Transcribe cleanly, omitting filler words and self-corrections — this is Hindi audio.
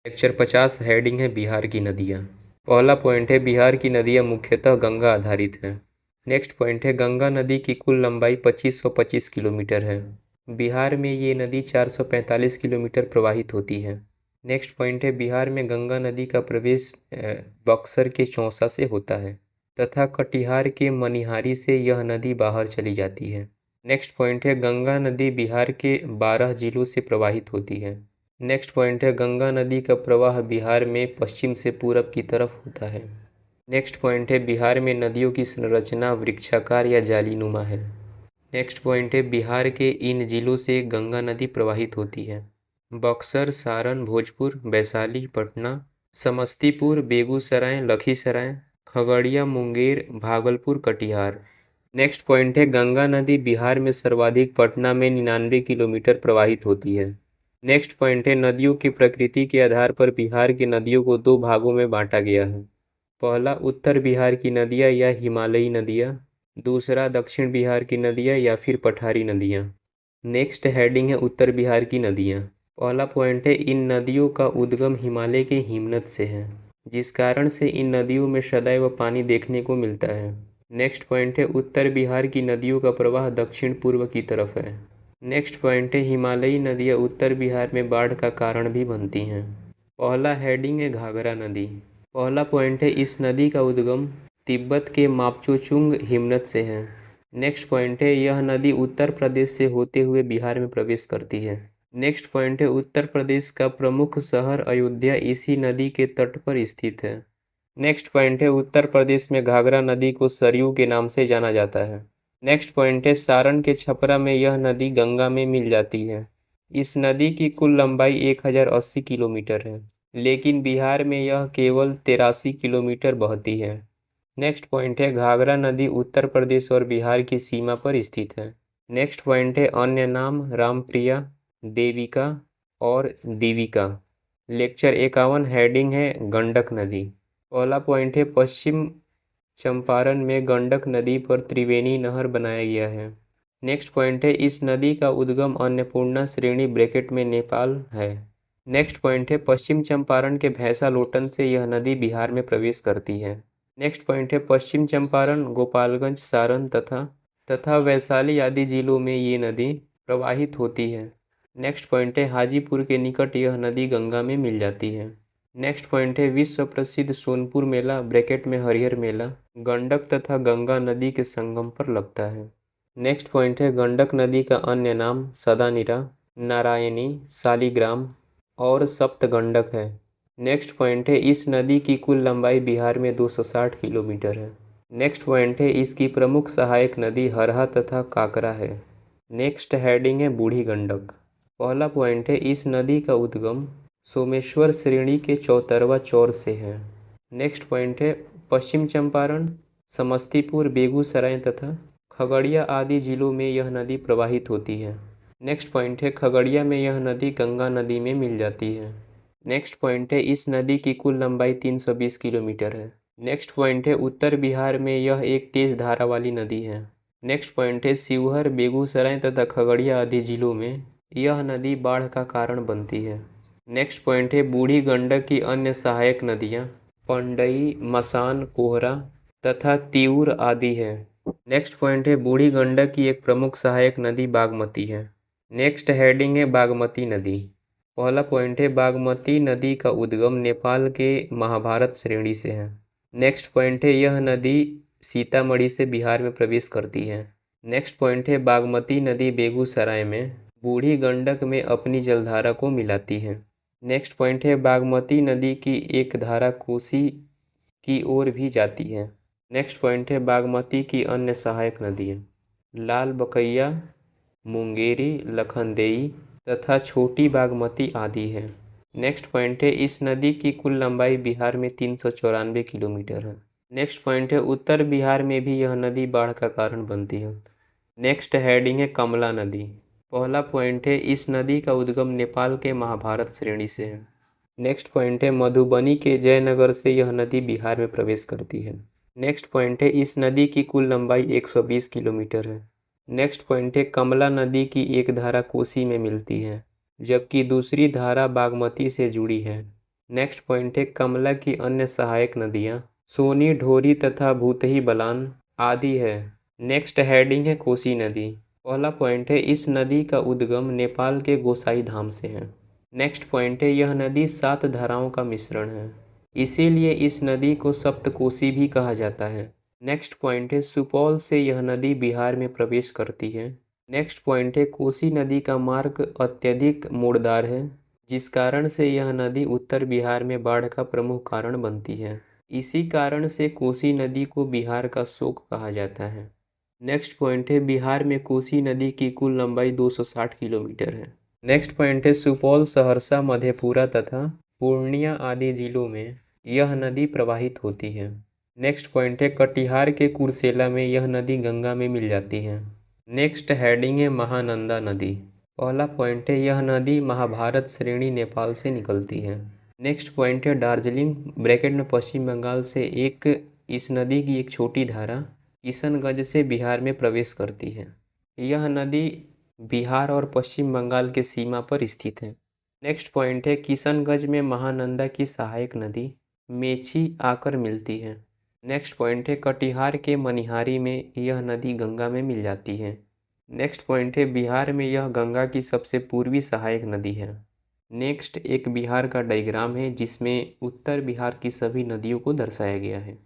लेक्चर 50 हेडिंग है बिहार की नदियाँ। पहला पॉइंट है बिहार की नदियाँ मुख्यतः गंगा आधारित हैं। नेक्स्ट पॉइंट है गंगा नदी की कुल लंबाई 2525 किलोमीटर है। बिहार में ये नदी 445 किलोमीटर प्रवाहित होती है। नेक्स्ट पॉइंट है बिहार में गंगा नदी का प्रवेश बक्सर के चौसा से होता है तथा कटिहार के मनिहारी से यह नदी बाहर चली जाती है। नेक्स्ट पॉइंट है गंगा नदी बिहार के 12 जिलों से प्रवाहित होती है। नेक्स्ट पॉइंट है गंगा नदी का प्रवाह बिहार में पश्चिम से पूरब की तरफ होता है। नेक्स्ट पॉइंट है बिहार में नदियों की संरचना वृक्षाकार या जालीनुमा है। नेक्स्ट पॉइंट है बिहार के इन जिलों से गंगा नदी प्रवाहित होती है: बक्सर, सारण, भोजपुर, वैशाली, पटना, समस्तीपुर, बेगूसराय, लखीसराय, खगड़िया, मुंगेर, भागलपुर, कटिहार। नेक्स्ट पॉइंट है गंगा नदी बिहार में सर्वाधिक पटना में 99 किलोमीटर प्रवाहित होती है। नेक्स्ट पॉइंट है नदियों की प्रकृति के आधार पर बिहार की नदियों को दो भागों में बांटा गया है। पहला, उत्तर बिहार की नदियाँ या हिमालयी नदियाँ। दूसरा, दक्षिण बिहार की नदियाँ या फिर पठारी नदियाँ। नेक्स्ट हेडिंग है उत्तर बिहार की नदियाँ। पहला पॉइंट है इन नदियों का उद्गम हिमालय के हिमनद से है, जिस कारण से इन नदियों में सदैव पानी देखने को मिलता है। नेक्स्ट पॉइंट है उत्तर बिहार की नदियों का प्रवाह दक्षिण पूर्व की तरफ है। नेक्स्ट पॉइंट है हिमालयी नदियाँ उत्तर बिहार में बाढ़ का कारण भी बनती हैं। पहला हेडिंग है घाघरा नदी। पहला पॉइंट है इस नदी का उद्गम तिब्बत के मापचोचुंग हिमनद से है। नेक्स्ट पॉइंट है यह नदी उत्तर प्रदेश से होते हुए बिहार में प्रवेश करती है। नेक्स्ट पॉइंट है उत्तर प्रदेश का प्रमुख शहर अयोध्या इसी नदी के तट पर स्थित है। नेक्स्ट पॉइंट है उत्तर प्रदेश में घाघरा नदी को सरयू के नाम से जाना जाता है। नेक्स्ट पॉइंट है सारण के छपरा में यह नदी गंगा में मिल जाती है। इस नदी की कुल लंबाई 1080 किलोमीटर है, लेकिन बिहार में यह केवल 83 किलोमीटर बहती है। नेक्स्ट पॉइंट है घाघरा नदी उत्तर प्रदेश और बिहार की सीमा पर स्थित है। नेक्स्ट पॉइंट है अन्य नाम रामप्रिया, देविका और दीविका। लेक्चर 51 हेडिंग है गंडक नदी। पहला पॉइंट है पश्चिम चंपारण में गंडक नदी पर त्रिवेणी नहर बनाया गया है। नेक्स्ट पॉइंट है इस नदी का उद्गम अन्नपूर्णा श्रेणी ब्रैकेट में नेपाल है। नेक्स्ट पॉइंट है पश्चिम चंपारण के भैंसा लोटन से यह नदी बिहार में प्रवेश करती है। नेक्स्ट पॉइंट है पश्चिम चंपारण, गोपालगंज, सारण तथा वैशाली आदि जिलों में ये नदी प्रवाहित होती है। नेक्स्ट पॉइंट है हाजीपुर के निकट यह नदी गंगा में मिल जाती है। नेक्स्ट पॉइंट है विश्व प्रसिद्ध सोनपुर मेला ब्रैकेट में हरिहर मेला गंडक तथा गंगा नदी के संगम पर लगता है। नेक्स्ट पॉइंट है गंडक नदी का अन्य नाम सदानीरा, नारायणी, शालिग्राम और सप्तगंडक है। नेक्स्ट पॉइंट है इस नदी की कुल लंबाई बिहार में 260 किलोमीटर है। नेक्स्ट पॉइंट है इसकी प्रमुख सहायक नदी हरहा तथा काकरा है। नेक्स्ट हेडिंग है बूढ़ी गंडक। पहला पॉइंट है इस नदी का उद्गम सोमेश्वर श्रेणी के चौतरवा चौर से है। नेक्स्ट पॉइंट है पश्चिम चंपारण, समस्तीपुर, बेगूसराय तथा खगड़िया आदि जिलों में यह नदी प्रवाहित होती है। नेक्स्ट पॉइंट है खगड़िया में यह नदी गंगा नदी में मिल जाती है। नेक्स्ट पॉइंट है इस नदी की कुल लंबाई 320 किलोमीटर है। नेक्स्ट पॉइंट है उत्तर बिहार में यह एक तेज धारा वाली नदी है। नेक्स्ट पॉइंट है शिवहर, बेगूसराय तथा खगड़िया आदि जिलों में यह नदी बाढ़ का कारण बनती है। नेक्स्ट पॉइंट है बूढ़ी गंडक की अन्य सहायक नदियाँ पंडई, मसान, कोहरा तथा तिऊर आदि है। नेक्स्ट पॉइंट है बूढ़ी गंडक की एक प्रमुख सहायक नदी बागमती है। नेक्स्ट हेडिंग है बागमती नदी। पहला पॉइंट है बागमती नदी का उद्गम नेपाल के महाभारत श्रेणी से है। नेक्स्ट पॉइंट है यह नदी सीतामढ़ी से बिहार में प्रवेश करती है। नेक्स्ट पॉइंट है बागमती नदी बेगूसराय में बूढ़ी गंडक में अपनी जलधारा को मिलाती है। नेक्स्ट पॉइंट है बागमती नदी की एक धारा कोसी की ओर भी जाती है। नेक्स्ट पॉइंट है बागमती की अन्य सहायक नदियाँ लाल बकैया, मुंगेरी, लखनदेई तथा छोटी बागमती आदि है। नेक्स्ट पॉइंट है इस नदी की कुल लंबाई बिहार में 394 किलोमीटर है। नेक्स्ट पॉइंट है उत्तर बिहार में भी यह नदी बाढ़ का कारण बनती है। नेक्स्ट हेडिंग है कमला नदी। पहला पॉइंट है इस नदी का उद्गम नेपाल के महाभारत श्रेणी से है। नेक्स्ट पॉइंट है मधुबनी के जयनगर से यह नदी बिहार में प्रवेश करती है। नेक्स्ट पॉइंट है इस नदी की कुल लंबाई 120 किलोमीटर है। नेक्स्ट पॉइंट है कमला नदी की एक धारा कोसी में मिलती है, जबकि दूसरी धारा बागमती से जुड़ी है। नेक्स्ट पॉइंट है कमला की अन्य सहायक नदियाँ सोनी, ढोरी तथा भूतही बलान आदि है। नेक्स्ट हेडिंग है कोसी नदी। पहला पॉइंट है इस नदी का उद्गम नेपाल के गोसाई धाम से है। नेक्स्ट पॉइंट है यह नदी 7 धाराओं का मिश्रण है, इसीलिए इस नदी को सप्तकोसी भी कहा जाता है। नेक्स्ट पॉइंट है सुपौल से यह नदी बिहार में प्रवेश करती है। नेक्स्ट पॉइंट है कोसी नदी का मार्ग अत्यधिक मोड़दार है, जिस कारण से यह नदी उत्तर बिहार में बाढ़ का प्रमुख कारण बनती है। इसी कारण से कोसी नदी को बिहार का शोक कहा जाता है। नेक्स्ट पॉइंट है बिहार में कोसी नदी की कुल लंबाई 260 किलोमीटर है। नेक्स्ट पॉइंट है सुपौल, सहरसा, मधेपुरा तथा पूर्णिया आदि जिलों में यह नदी प्रवाहित होती है। नेक्स्ट पॉइंट है कटिहार के कुर्सेला में यह नदी गंगा में मिल जाती है। नेक्स्ट हेडिंग है महानंदा नदी। पहला पॉइंट है यह नदी महाभारत श्रेणी नेपाल से निकलती है। नेक्स्ट पॉइंट है दार्जिलिंग ब्रैकेट में पश्चिम बंगाल से इस नदी की एक छोटी धारा किशनगंज से बिहार में प्रवेश करती है। यह नदी बिहार और पश्चिम बंगाल के सीमा पर स्थित है। नेक्स्ट पॉइंट है किशनगंज में महानंदा की सहायक नदी मेची आकर मिलती है। नेक्स्ट पॉइंट है कटिहार के मनिहारी में यह नदी गंगा में मिल जाती है। नेक्स्ट पॉइंट है बिहार में यह गंगा की सबसे पूर्वी सहायक नदी है। नेक्स्ट एक बिहार का डायग्राम है जिसमें उत्तर बिहार की सभी नदियों को दर्शाया गया है।